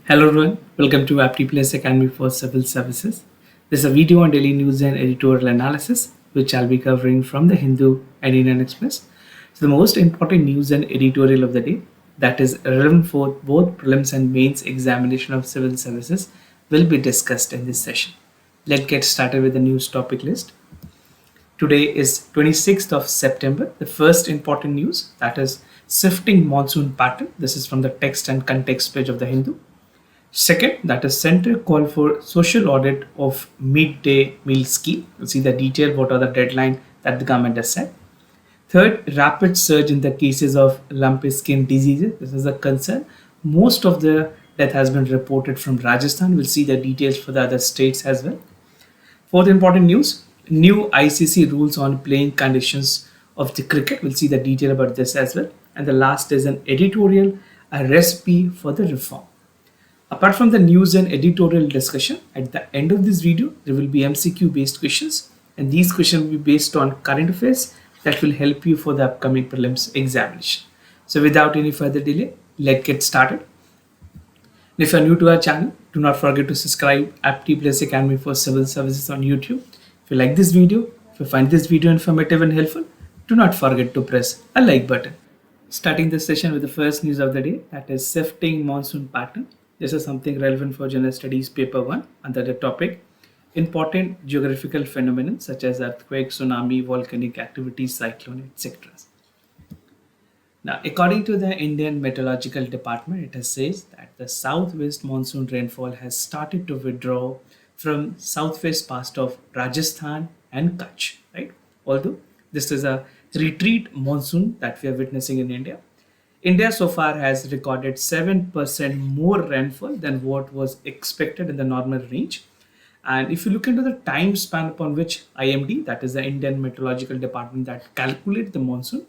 Hello everyone, welcome to Apti Plus Academy for Civil Services. This is a video on daily news and editorial analysis, which I'll be covering from the Hindu and Indian Express. So the most important news and editorial of the day that is relevant for both prelims and mains examination of civil services will be discussed in this session. Let's get started with the news topic list. Today is 26th of September. The first important news, that is shifting monsoon pattern. This is from the text and context page of the Hindu. Second, that is center call for social audit of midday meal scheme. You'll see the detail, what are the deadline that the government has set. Third, rapid surge in the cases of lumpy skin diseases. This is a concern. Most of the death has been reported from Rajasthan. We'll see the details for the other states as well. Fourth important news, new ICC rules on playing conditions of the cricket. We'll see the detail about this as well. And the last is an editorial, a recipe for the reform. Apart from the news and editorial discussion, at the end of this video, there will be MCQ based questions, and these questions will be based on current affairs that will help you for the upcoming prelims examination. So without any further delay, let's get started. And if you are new to our channel, do not forget to subscribe Apti Plus Academy for Civil Services on YouTube. If you like this video, if you find this video informative and helpful, do not forget to press a like button. Starting this session with the first news of the day, that is shifting monsoon pattern. This is something relevant for General Studies Paper 1 under the topic Important Geographical Phenomena such as earthquake, tsunami, volcanic activity, cyclone, etc. Now, according to the Indian Meteorological Department, it has says that the southwest monsoon rainfall has started to withdraw from southwest part of Rajasthan and Kutch, right? Although this is a retreat monsoon that we are witnessing in India. India so far has recorded 7% more rainfall than what was expected in the normal range. And if you look into the time span upon which IMD, that is the Indian Meteorological Department that calculates the monsoon,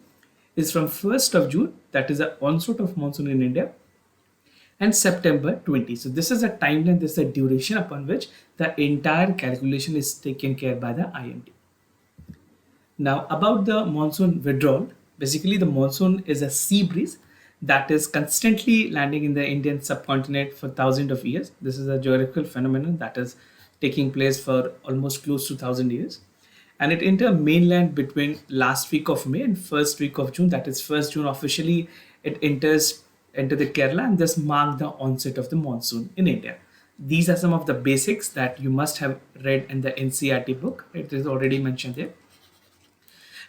is from 1st of June, that is the onset of monsoon in India, and September 20. So this is a timeline, this is a duration upon which the entire calculation is taken care by the IMD. Now about the monsoon withdrawal, basically the monsoon is a sea breeze that is constantly landing in the Indian subcontinent for thousands of years. This is a geographical phenomenon that is taking place for almost close to 1,000 years. And it entered mainland between last week of May and first week of June. That is 1st June officially it enters into the Kerala, and this marked the onset of the monsoon in India. These are some of the basics that you must have read in the NCERT book. It is already mentioned there.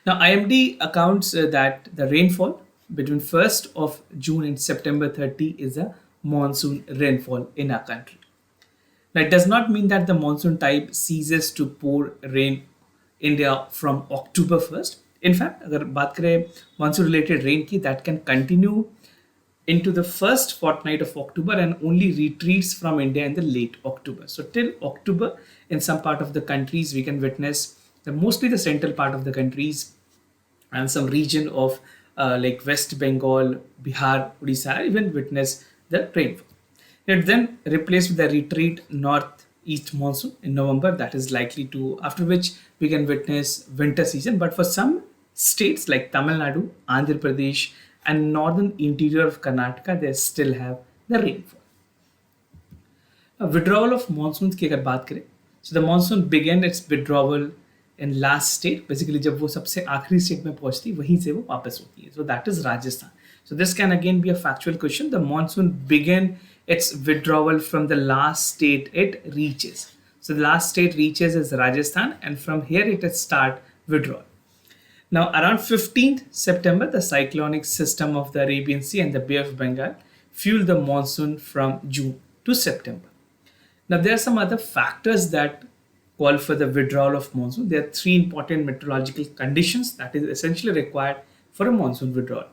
Now, IMD accounts that the rainfall between 1st of June and September 30 is a monsoon rainfall in our country. Now, it does not mean that the monsoon type ceases to pour rain India from October 1st. In fact, अगर बात करें monsoon related rain की, that can continue into the first fortnight of October and only retreats from India in the late October. So till October, in some part of the countries, we can witness mostly the central part of the countries and some region of like West Bengal, Bihar, Odisha, even witness the rainfall. It then replaced with the retreat northeast monsoon in November, that is likely to, after which we can witness winter season. But for some states like Tamil Nadu, Andhra Pradesh, and northern interior of Karnataka, they still have the rainfall. A withdrawal of monsoons की अगर बात करें, so the monsoon began its withdrawal in last state. Basically जब वो सबसे आखिरी state में पहुंचती वहीं से वो वापस होती है. So that is Rajasthan. So this can again be a factual question. The monsoon began its withdrawal from the last state it reaches. So the last state reaches is Rajasthan, and from here it has start withdrawal. Now around 15th September, the cyclonic system of the Arabian Sea and the Bay of Bengal fueled the monsoon from June to September. Now there are some other factors that call for the withdrawal of monsoon. There are 3 important meteorological conditions that is essentially required for a monsoon withdrawal.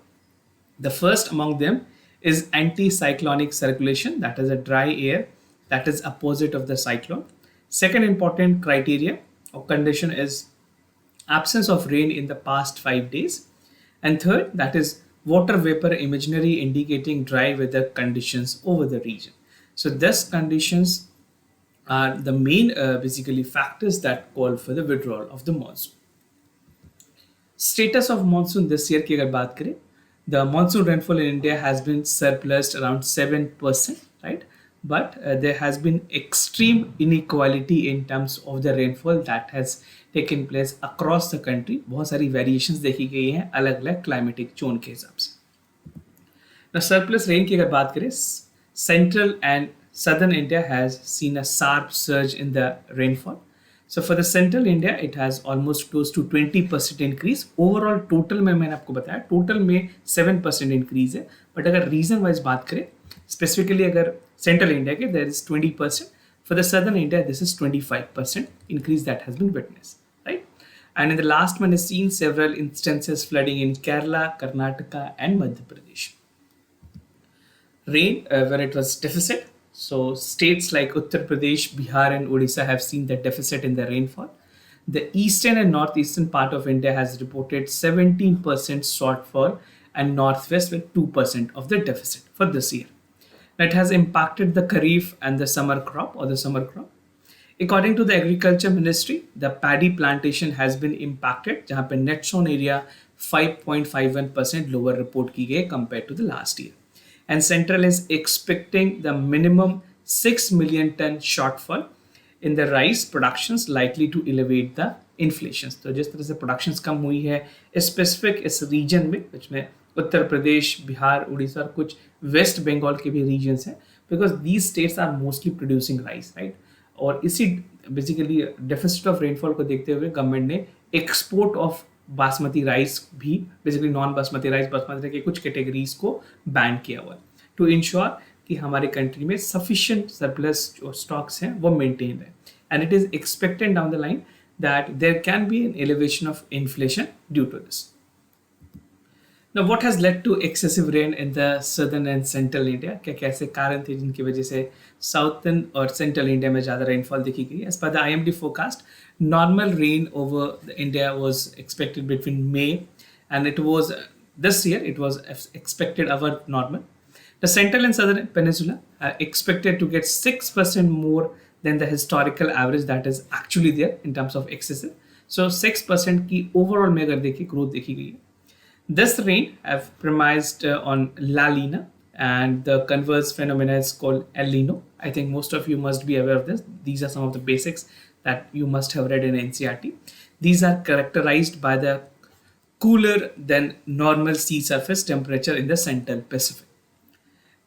The first among them is anticyclonic circulation, that is a dry air that is opposite of the cyclone. Second important criteria or condition is absence of rain in the past 5 days. And third, that is water vapor imaginary indicating dry weather conditions over the region. So these conditions are the main basically factors that call for the withdrawal of the monsoon. Status of monsoon this year की अगर बात करें, the monsoon rainfall in India has been surplused around 7%, right? but there has been extreme inequality in terms of the rainfall that has taken place across the country. बहुत सारी variations देखी गई हैं अलग अलग climatic zone के हिसाब से. Now, surplus rain की अगर बात करें, central and southern India has seen a sharp surge in the rainfall. So for the central India, it has almost close to 20% increase. Overall total में मैंने आपको बताया total में 7% increase है. But अगर region wise बात करें, specifically अगर central India के there is 20%. For the southern India, this is 25% increase that has been witnessed, right? And in the last one has seen several instances flooding in Kerala, Karnataka, and Madhya Pradesh. Rain where it was deficit. So states like Uttar Pradesh, Bihar, and Odisha have seen the deficit in the rainfall. The eastern and northeastern part of India has reported 17% shortfall and northwest with 2% of the deficit for this year. That has impacted the Kharif and the summer crop or the summer crop. According to the Agriculture Ministry, the paddy plantation has been impacted, जहाँ पे net sown area 5.51% lower report की गई compared to the last year. And Central is expecting the minimum 6 million ton shortfall in the rice productions likely to elevate the inflation. तो जिस तरह से productions कम हुई है specific इस region में, जिसमें उत्तर प्रदेश, बिहार, उड़ीसा और कुछ वेस्ट बंगाल के भी regions हैं, because these states are mostly producing rice, right? और इसी बेसिकली डेफिसिट ऑफ रेनफॉल को देखते हुए गवर्नमेंट ने एक्सपोर्ट ऑफ बासमती राइस भी basically non basmati rice basmati के कुछ कैटेगरीज को बैन किया हुआ है टू इंश्योर कि हमारे कंट्री में सफिशिएंट सरप्लस जो स्टॉक्स हैं वो मेंटेन रहे and it is expected down the line that there can be an elevation of inflation due to this. Now, what has led to excessive rain in the southern and central India? क्या क्या ऐसे कारण थे जिनकी वजह से southern और central India में ज़्यादा rainfall देखी गई? As per the IMD forecast, normal rain over India was expected between May, and it was this year it was expected above normal. The central and southern peninsula are expected to get 6% more than the historical average that is actually there in terms of excessive. So 6% की overall में अगर देखिए growth देखी गई है. This rain have premised on La Nina, and the converse phenomena is called El Nino. I think most of you must be aware of this. These are some of the basics that you must have read in NCERT. These are characterized by the cooler than normal sea surface temperature in the central Pacific.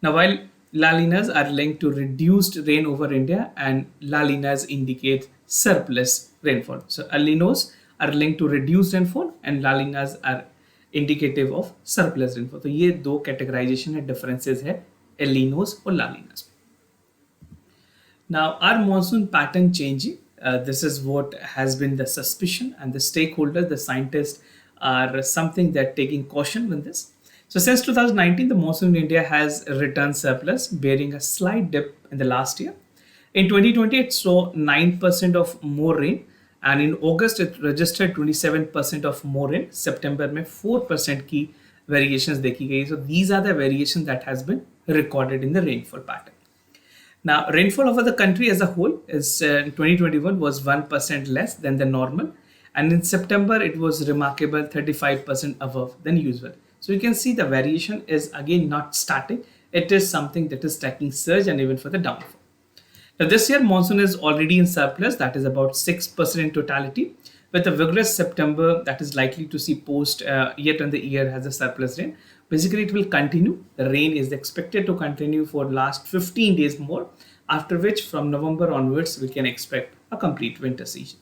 Now, while La Ninas are linked to reduced rain over India, and La Ninas indicate surplus rainfall. So, El Ninos are linked to reduced rainfall, and La Ninas are indicative of surplus rainfall. तो ये दो categorisation है, differences है El Ninos और La Ninas. Now are monsoon pattern changing? This is what has been the suspicion and the stakeholders, the scientist are something that taking caution with this. So since 2019, the monsoon in India has returned surplus, bearing a slight dip in the last year. In 2020, it saw 9% of more rain. And in August, it registered 27% of more rain. September में 4% की variations देखी गई. So these are the variations that has been recorded in the rainfall pattern. Now, rainfall over the country as a whole is in 2021 was 1% less than the normal. And in September, it was remarkable 35% above than usual. So you can see the variation is again not static. It is something that is taking surge and even for the downfall. Now, this year, monsoon is already in surplus, that is about 6% in totality, with a vigorous September that is likely to see post yet on the year has a surplus rain. Basically, it will continue. The rain is expected to continue for last 15 days more, after which from November onwards, we can expect a complete winter season.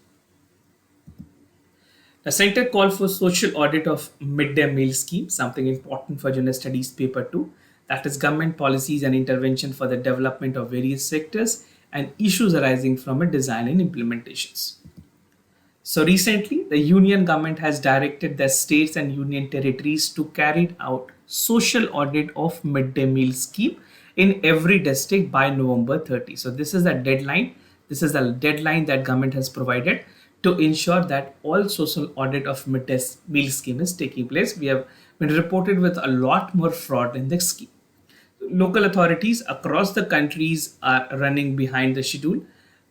The center called for social audit of midday meal scheme, something important for General Studies paper 2, that is government policies and intervention for the development of various sectors and issues arising from a design and implementations. So recently, the union government has directed the states and union territories to carry out social audit of midday meal scheme in every district by November 30. So this is the deadline. This is the deadline that government has provided to ensure that all social audit of midday meal scheme is taking place. We have been reported with a lot more fraud in the scheme. Local authorities across the countries are running behind the schedule,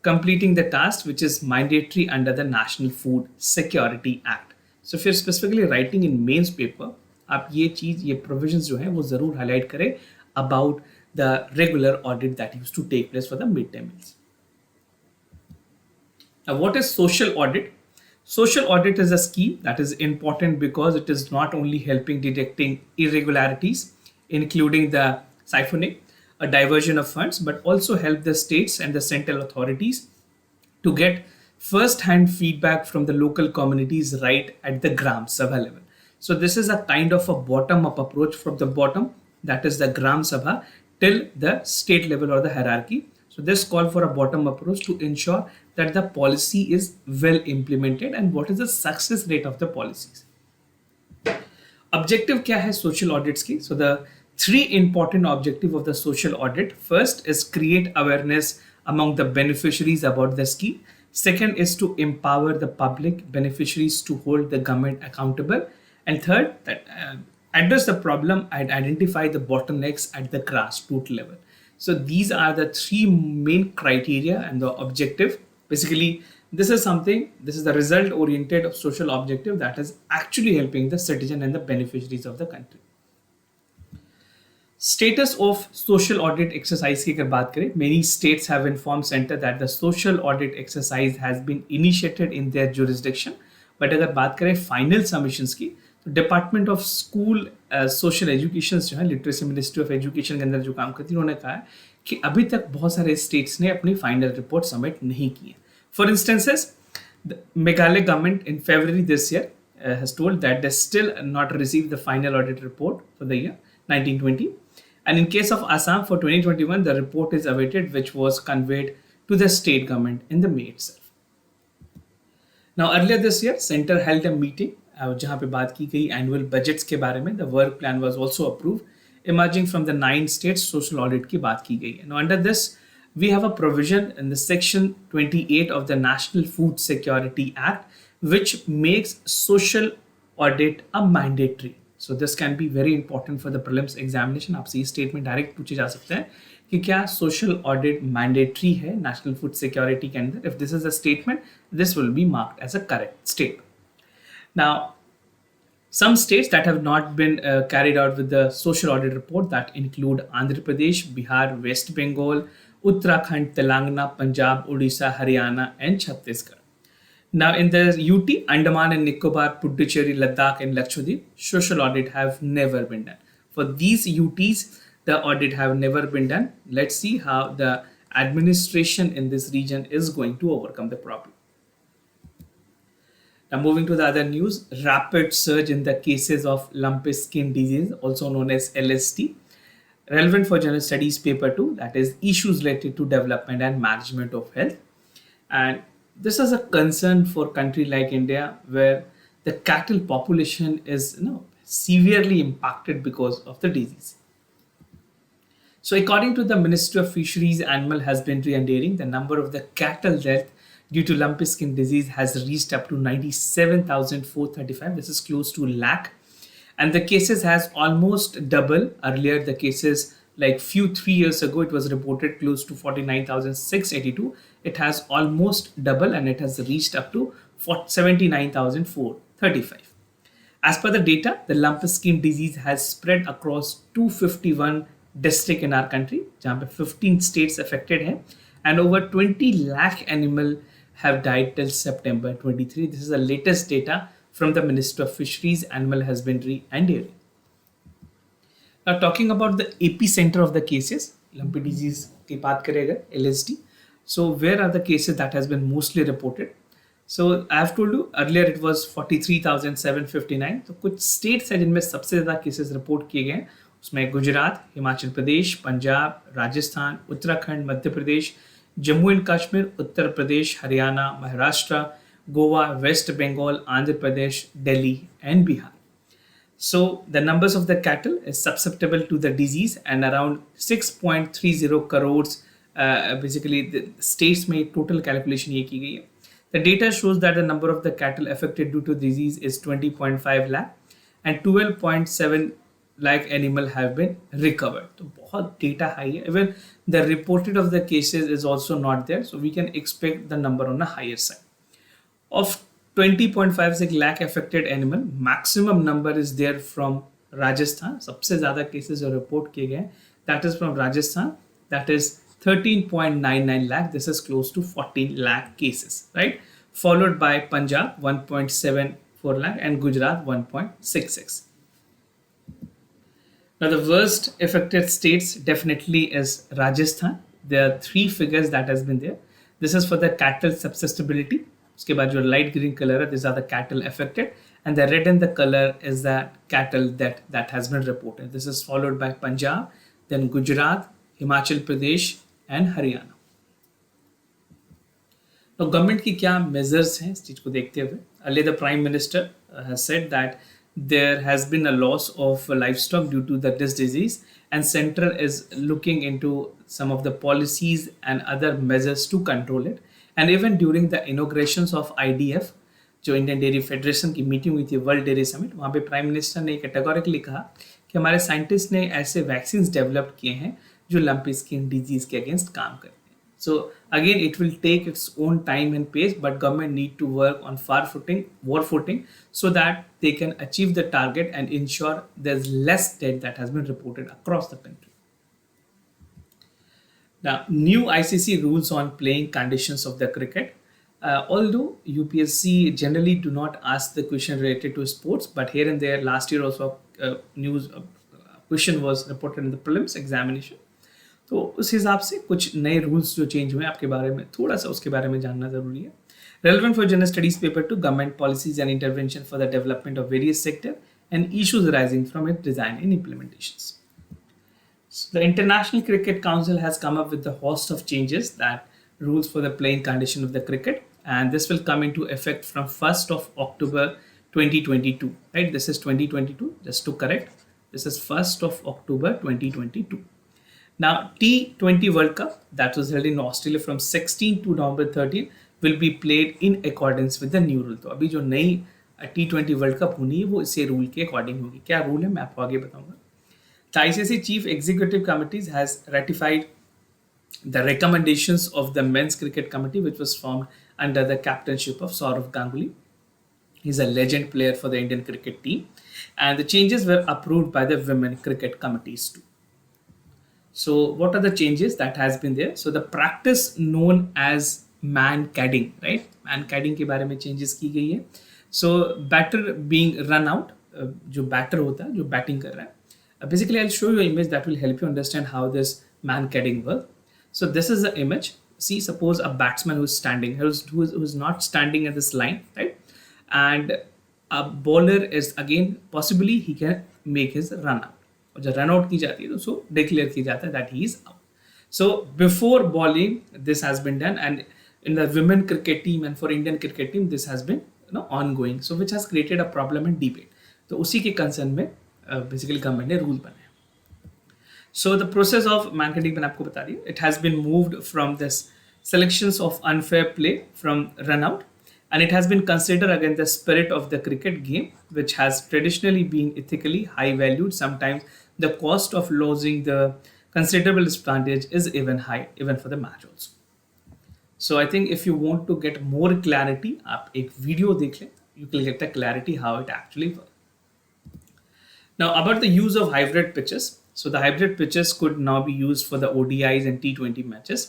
completing the task which is mandatory under the National Food Security Act. So if you're specifically writing in mains paper, आप ये चीज़ ये provisions जो हैं वो ज़रूर highlight करें about the regular audit that used to take place for the midday meals. Now, what is social audit? Social audit is a scheme that is important because it is not only helping detecting irregularities, including the siphoning, a diversion of funds, but also help the states and the central authorities to get first-hand feedback from the local communities right at the gram sabha level. So this is a kind of a bottom-up approach from the bottom, that is the gram sabha, till the state level or the hierarchy. So this call for a bottom approach to ensure that the policy is well implemented and what is the success rate of the policies. Objective क्या है social audits की? So the three important objective of the social audit. First is create awareness among the beneficiaries about the scheme. Second is to empower the public beneficiaries to hold the government accountable. And third, that address the problem and identify the bottlenecks at the grassroots level. So these are the three main criteria and the objective. Basically, this is the result oriented of social objective that is actually helping the citizen and the beneficiaries of the country. Status of social audit exercise की अगर बात करें, many states have informed center that the social audit exercise has been initiated in their jurisdiction. But अगर बात करें final submissions की, तो department of school social education जो है, लिटरेसी मिनिस्ट्री ऑफ एजुकेशन के अंदर जो काम करती है, उन्होंने कहा है कि अभी तक बहुत सारे स्टेट्स ने अपनी फाइनल रिपोर्ट सबमिट नहीं की है. For instances, Meghalaya government in February this year has told that they still not received the final audit report for the year 1920. And in case of Assam for 2021, the report is awaited, which was conveyed to the state government in the May itself. Now, earlier this year, Center held a meeting जहाँ पे बात की गई annual budgets के बारे में. The work plan was also approve emerging from the 9 states. Social audit की बात की गई है. Now under this we have a provision in the section 28 of the National Food Security Act which makes social audit a mandatory. So this can be very important for the prelims examination. आपसे ये statement direct पूछे जा सकते हैं कि क्या social audit mandatory है national food security के अंदर. If this is a statement, this will be marked as a correct statement. Now, some states that have not been carried out with the social audit report that include Andhra Pradesh, Bihar, West Bengal, Uttarakhand, Telangana, Punjab, Odisha, Haryana, and Chhattisgarh. Now, in the UT, Andaman and Nicobar, Puducherry, Ladakh, and Lakshadweep, social audit have never been done. For these UTs, the audit have never been done. Let's see how the administration in this region is going to overcome the problem. Now, moving to the other news, rapid surge in the cases of lumpy skin disease, also known as LSD, relevant for general studies paper 2, that is issues related to development and management of health. And this is a concern for a country like India, where the cattle population is severely impacted because of the disease. So according to the Ministry of Fisheries, Animal Husbandry and Dairying, the number of the cattle death due to lumpy skin disease has reached up to 97,435. This is close to lakh. And the cases has almost double. Earlier, the cases like 3 years ago, it was reported close to 49,682. It has almost double and it has reached up to 79,435. As per the data, the lumpy skin disease has spread across 251 districts in our country, जहाँ पे 15 states affected हैं, and over 20 lakh animal have died till September 23. This is the latest data from the Ministry of Fisheries, Animal Husbandry and Dairying. Now, talking about the epicenter of the cases, lumpy disease की बात करेगा, LSD. So where are the cases that has been mostly reported? So I have told you earlier it was 43,759. तो कुछ states हैं जिनमें सबसे ज़्यादा cases report किए गए हैं. उसमें Gujarat, Himachal Pradesh, Punjab, Rajasthan, Uttarakhand, Madhya Pradesh, Jammu and Kashmir, Uttar Pradesh, Haryana, Maharashtra, Goa, West Bengal, Andhra Pradesh, Delhi, and Bihar. So the numbers of the cattle is susceptible to the disease, and around 6.30 crores. Basically, the states में total calculation ये की गई है. The data shows that the number of the cattle affected due to disease is 20.5 lakh, and 12.7 lakh animal have been recovered. तो बहुत data high है. Even the reported of the cases is also not there, so we can expect the number on a higher side. Of 20.56 lakh affected animal, maximum number is there from Rajasthan. सबसे ज़्यादा cases जो report किए गए हैं, that is from Rajasthan, that is 13.99 lakh. This is close to 14 lakh cases, right? Followed by Punjab 1.74 lakh and Gujarat 1.66. Now, the worst affected states definitely is Rajasthan. There are three figures that has been there. This is for the cattle subsistibility. उसके बाद जो light green color है, these are the cattle affected, and the red in the color is the cattle that has been reported. This is followed by Punjab, then Gujarat, Himachal Pradesh, and Haryana. तो government की क्या measures हैं इस चीज को देखते हुए? Earlier the prime minister has said that there has been a loss of livestock due to this disease, and central is looking into some of the policies and other measures to control it. And even during the inaugurations of IDF, जो Indian dairy federation की meeting हुई थी, world dairy summit, वहाँ पे prime minister ने categorically कहा कि हमारे साइंटिस्ट ने ऐसे वैक्सीन डेवलप किए हैं जो लंपी स्किन डिजीज के अगेंस्ट काम करते हैं. So again, it will take its own time and pace, but government need to work on war footing, so that they can achieve the target and ensure there's less death that has been reported across the country. Now, new ICC rules on playing conditions of the cricket. Although UPSC generally do not ask the question related to sports, but here and there, last year also question was reported in the prelims examination. तो उस हिसाब से कुछ नए rules जो change हुए आपके बारे में थोड़ा सा उसके बारे में जानना जरूरी है. Relevant for general studies paper 2, government policies and intervention for the development of various sector and issues arising from its design and implementations. So the International Cricket Council has come up with a host of changes that rules for the playing condition of the cricket, and this will come into effect from 1st of October 2022. Right, this is 2022. Just to correct, this is 1st of October 2022. Now, T20 World Cup that was held in Australia from 16 to November 13 will be played in accordance with the new rule. तो अभी जो नई T20 World Cup होनी है वो इसे rule के according होगी. क्या रूल है मैं आपको आगे बताऊंगा. The ICC Chief Executive Committee has ratified the recommendations of the Men's Cricket Committee, which was formed under the captainship of Sourav Ganguly. He's a legend player for the Indian cricket team, and the changes were approved by the Women Cricket Committees too. So what are the changes that has been there? So the practice known as man cadding, right? Man cadding के बारे में changes की गई है. So batter being run out, जो batter होता है, जो batting कर रहा है. Basically, I'll show you an image that will help you understand how this man cadding works. So this is the image. See, suppose a batsman who's standing, who's not standing at this line, right? And a bowler is again possibly he can make his run out. जब run out की जाती है तो so declare की जाता है that he is out. So before bowling this has been done, and in the women cricket team and for Indian cricket team this has been ongoing, so which has created a problem and debate. तो उसी के concern में basically government ने rule बनाया. So the process of man कैडिंग मैंने आपको बता दिया. It has been moved from this selections of unfair play from run out, and it has been considered against the spirit of the cricket game, which has traditionally been ethically high valued. Sometimes the cost of losing the considerable advantage is even high, even for the match also. So I think if you want to get more clarity, आप एक video देख लें, you can get the clarity how it actually works. Now about the use of hybrid pitches. So the hybrid pitches could now be used for the ODIs and T20 matches,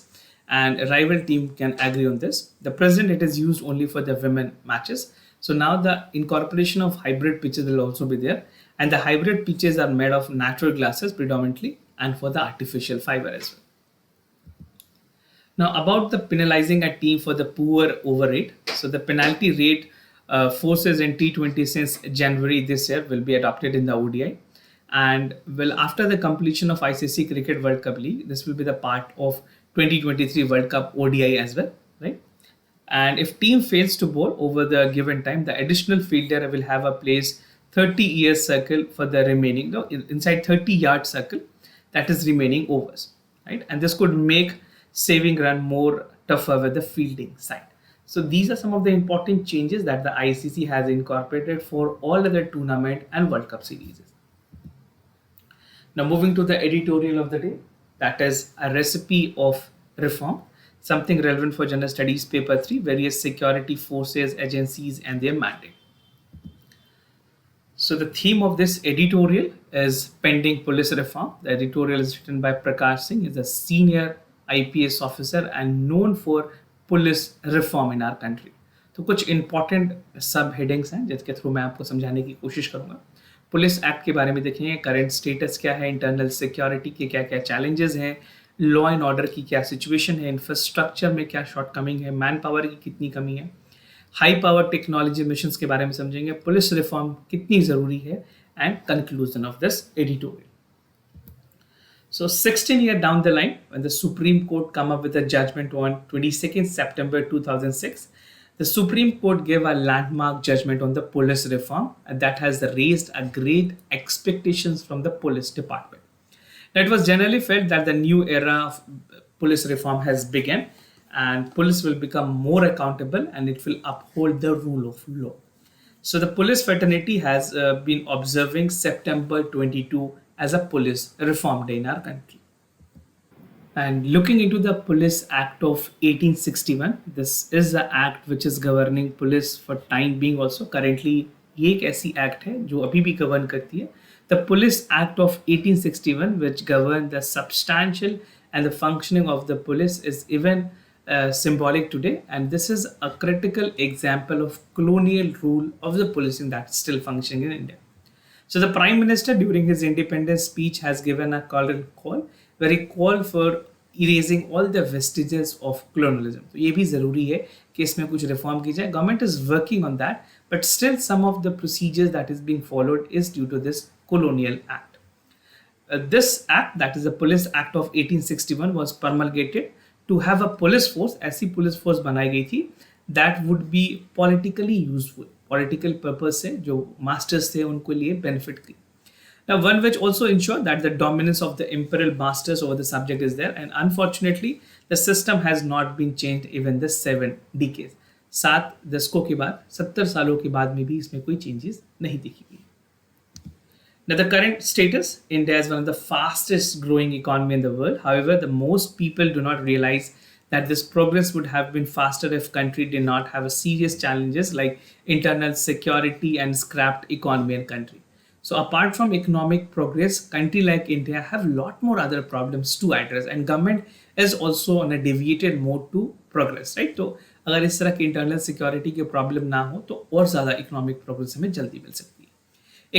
and a rival team can agree on this. The present it is used only for the women matches. So now the incorporation of hybrid pitches will also be there, and the hybrid pitches are made of natural grasses predominantly and for the artificial fiber as well. Now about the penalizing a team for the poor over rate. So the penalty rate forces in T20 since January this year will be adopted in the ODI, and will after the completion of ICC Cricket World Cup League, this will be the part of 2023 World Cup ODI as well, right? And if team fails to bowl over the given time, the additional fielder will have a place 30-yard circle for the remaining, inside 30-yard circle that is remaining overs, right? And this could make saving run more tougher with the fielding side. So these are some of the important changes that the ICC has incorporated for all other tournament and World Cup series. Now moving to the editorial of the day, that is a recipe of reform, something relevant for general studies paper 3, various security forces, agencies and their mandate. So the theme of this editorial is pending police reform. The editorial is written by Prakash Singh. He's a senior IPS officer and known for police reform in our country. तो कुछ important सब headings हैं जिसके through मैं आपको समझाने की कोशिश करूंगा. पुलिस एक्ट के बारे में देखेंगे, करंट स्टेटस क्या है, इंटरनल सिक्योरिटी के क्या क्या चैलेंजेस हैं, लॉ एंड ऑर्डर की क्या सिचुएशन है, इंफ्रास्ट्रक्चर में क्या शॉर्टकमिंग है, मैन पावर की कितनी कमी है, हाई पावर टेक्नोलॉजी मिशंस के बारे में समझेंगे, पुलिस रिफॉर्म कितनी ज़रूरी है, and conclusion of this editorial. So 16 years down the line, when the Supreme Court come up with a judgment on 22nd September 2006, the Supreme Court gave a landmark judgment on the police reform and that has raised a great expectations from the police department. Now, it was generally felt that the new era of police reform has begun and police will become more accountable and it will uphold the rule of law. So the police fraternity has been observing September 22 as a police reform day in our country. And looking into the Police Act of 1861, this is the act which is governing police for time being also. Currently ये एक ऐसी act है जो अभी भी govern करती है. The Police Act of 1861 which govern the substantial and the functioning of the police is even symbolic today, and this is a critical example of colonial rule of the policing that's still functioning in India. So the Prime Minister during his independence speech has given a call where he called for erasing all the vestiges of colonialism. तो ये भी ज़रूरी है कि इसमें कुछ reform की जाए. Government is working on that, but still some of the procedures that is being followed is due to this colonial act. This act, that is the Police Act of 1861, was promulgated to have a police force. ऐसी police force बनाई गई थी that would be politically useful. Political purpose से जो masters थे उनको लिए benefit की. Now, one which also ensured that the dominance of the imperial masters over the subject is there, and unfortunately, the system has not been changed even the 7 decades. 7 दशकों के बाद, 70 सालों के बाद में भी इसमें कोई changes नहीं दिखी गई. Now, the current status, India is one of the fastest growing economy in the world. However, the most people do not realize that this progress would have been faster if country did not have a serious challenges like internal security and scrapped economy and country. So apart from economic progress, country like India have lot more other problems to address and government is also on a deviated mode to progress, right? तो अगर इस तरह की internal security के problem ना हो तो और ज़्यादा economic progress हमें जल्दी मिल सकती है.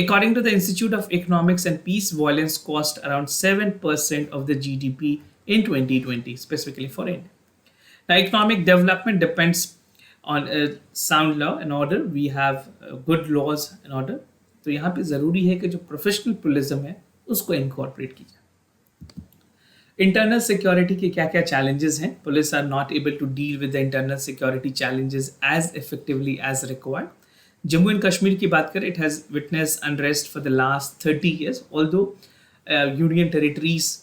According to the Institute of Economics and Peace, violence cost around 7% of the GDP in 2020, specifically for India. Now, economic development depends on a sound law and order. We have good laws and order. तो यहाँ पे ज़रूरी है कि जो professional पुलिज्म है उसको incorporate की जाए. इंटरनल सिक्योरिटी के क्या क्या चैलेंजेस हैं? Police are not able to deal with the internal security challenges as effectively as required. Jammu and Kashmir की बात करें, it has witness unrest for the last 30 years. Although union territories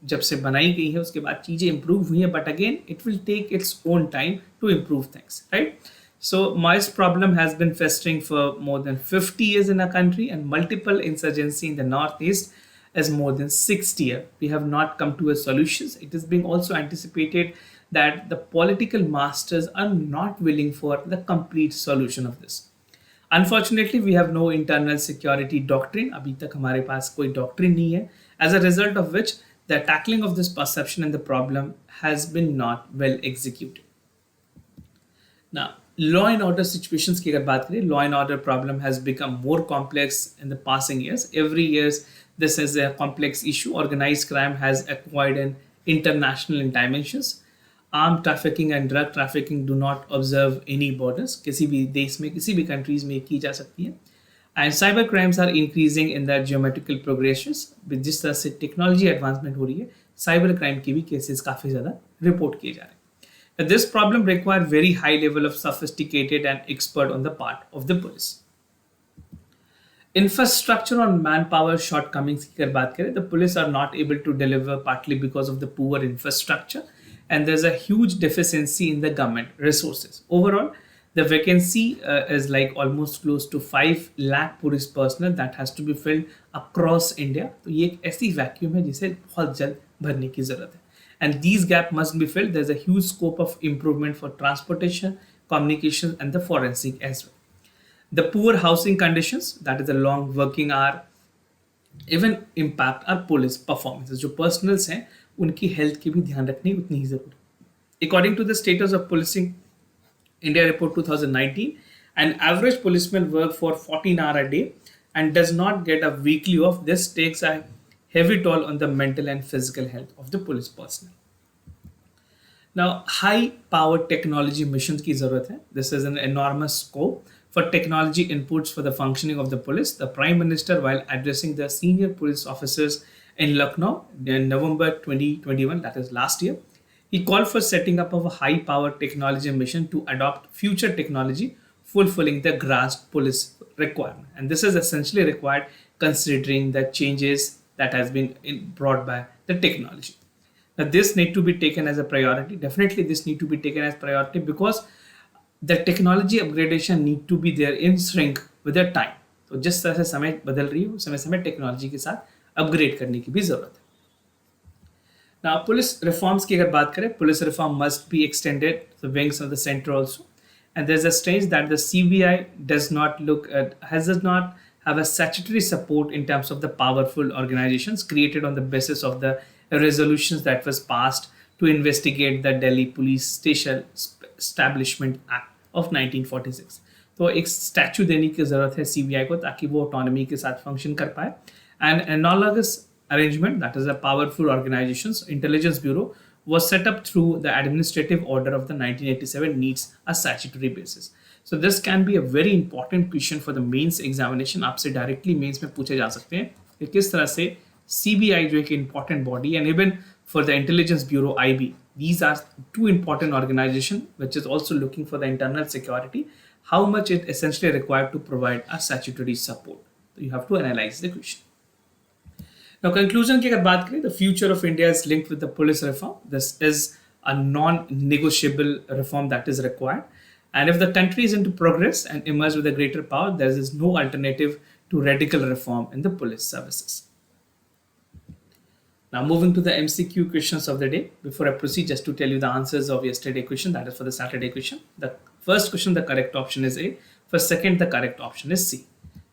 जब से बनाई गई है उसके बाद चीज़ें इंप्रूव हुई हैं, but again it will take its own time to improve things, right? So mice problem has been festering for more than 50 years in our country, and multiple insurgency in the northeast is more than 60 years. We have not come to a solution. It is being also anticipated that the political masters are not willing for the complete solution of this. Unfortunately, we have no internal security doctrine. अभी तक हमारे पास कोई doctrine नहीं है. As a result of which, the tackling of this perception and the problem has been not well executed. Now, law and order situations की अगर बात करें, law and order problem has become more complex in the passing years. Every year, this is a complex issue. Organized crime has acquired an international dimensions. Armed trafficking and drug trafficking do not observe any borders. किसी भी देश में, किसी भी countries में की जा सकती है. And cyber crimes are increasing in their geometrical progressions. जिस तरह से technology advancement हो रही है, cyber crime के भी cases काफ़ी ज़्यादा report किए जा रहे हैं. This problem requires very high level of sophisticated and expert on the part of the police. Infrastructure and manpower shortcomings की अगर बात करें, the police are not able to deliver partly because of the poor infrastructure, and there's a huge deficiency in the government resources. Overall, the vacancy is like almost close to 5 lakh police personnel that has to be filled across India. तो ये एक ऐसी vacuum है जिसे बहुत जल्द भरने की ज़रूरत है. And these gaps must be filled. There's a huge scope of improvement for transportation, communication, and the forensic as well. The poor housing conditions, that is the long working hour, even impact are police performances. जो personnels हैं उनकी health की भी ध्यान रखनी उतनी ही जरूरी. According to the status of policing India report 2019, an average policeman work for 14 hours a day and does not get a weekly off. This takes a heavy toll on the mental and physical health of the police personnel. Now, high power technology missions की जरूरत है. This is an enormous scope for technology inputs for the functioning of the police. The Prime Minister, while addressing the senior police officers in Lucknow in November 2021, that is last year, he called for setting up of a high power technology mission to adopt future technology fulfilling the grasped police requirement. And this is essentially required considering the changes that has been brought by the technology. Now, this need to be taken as a priority. Definitely, this need to be taken as priority because the technology upgradation need to be there in sync with the time. तो जिस तरह से समय बदल रही है, समय समय टेक्नोलॉजी के साथ अपग्रेड करने की भी जरूरत है. Now, police reforms की अगर बात करें, police reform must be extended to the wings of the center also. And there's a stage that the CBI does not have a statutory support in terms of the powerful organizations created on the basis of the resolutions that was passed to investigate the Delhi Police Station Establishment Act of 1946. तो एक statue देने की जरूरत है CBI को ताकि वो autonomy के साथ फंक्शन कर पाए. And analogous arrangement, that is a powerful organizations, Intelligence Bureau, was set up through the administrative order of the 1987 needs a statutory basis. So this can be a very important question for the mains examination. आपसे directly mains में पूछे जा सकते हैं कि किस तरह से CBI जो एक important body and even for the Intelligence Bureau IB, these are two important organizations which is also looking for the internal security, how much it essentially required to provide a statutory support. So you have to analyze the question. Now, conclusion की अगर बात करें, the future of India is linked with the police reform. This is a non-negotiable reform that is required. And if the country is into progress and emerge with a greater power, there is no alternative to radical reform in the police services. Now, moving to the MCQ questions of the day. Before I proceed, just to tell you the answers of yesterday question, that is for the Saturday question. The first question, the correct option is A. For second, the correct option is C.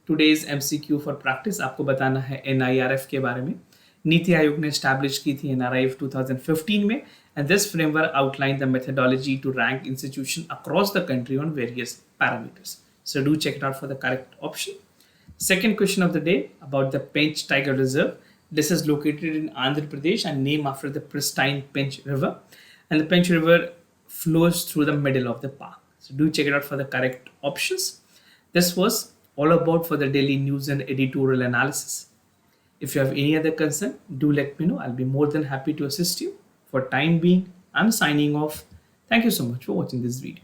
Today's MCQ for practice आपको बताना है NIRF के बारे में. नीति आयोग ने establish की थी NIRF 2015 में, and this framework outlined the methodology to rank institutions across the country on various parameters. So do check it out for the correct option. Second question of the day about the Pench Tiger Reserve. This is located in Andhra Pradesh and named after the pristine Pench River, and the Pench River flows through the middle of the park. So do check it out for the correct options. This was all about for the daily news and editorial analysis. If you have any other concern, do let me know. I'll be more than happy to assist you. For time being, I'm signing off. Thank you so much for watching this video.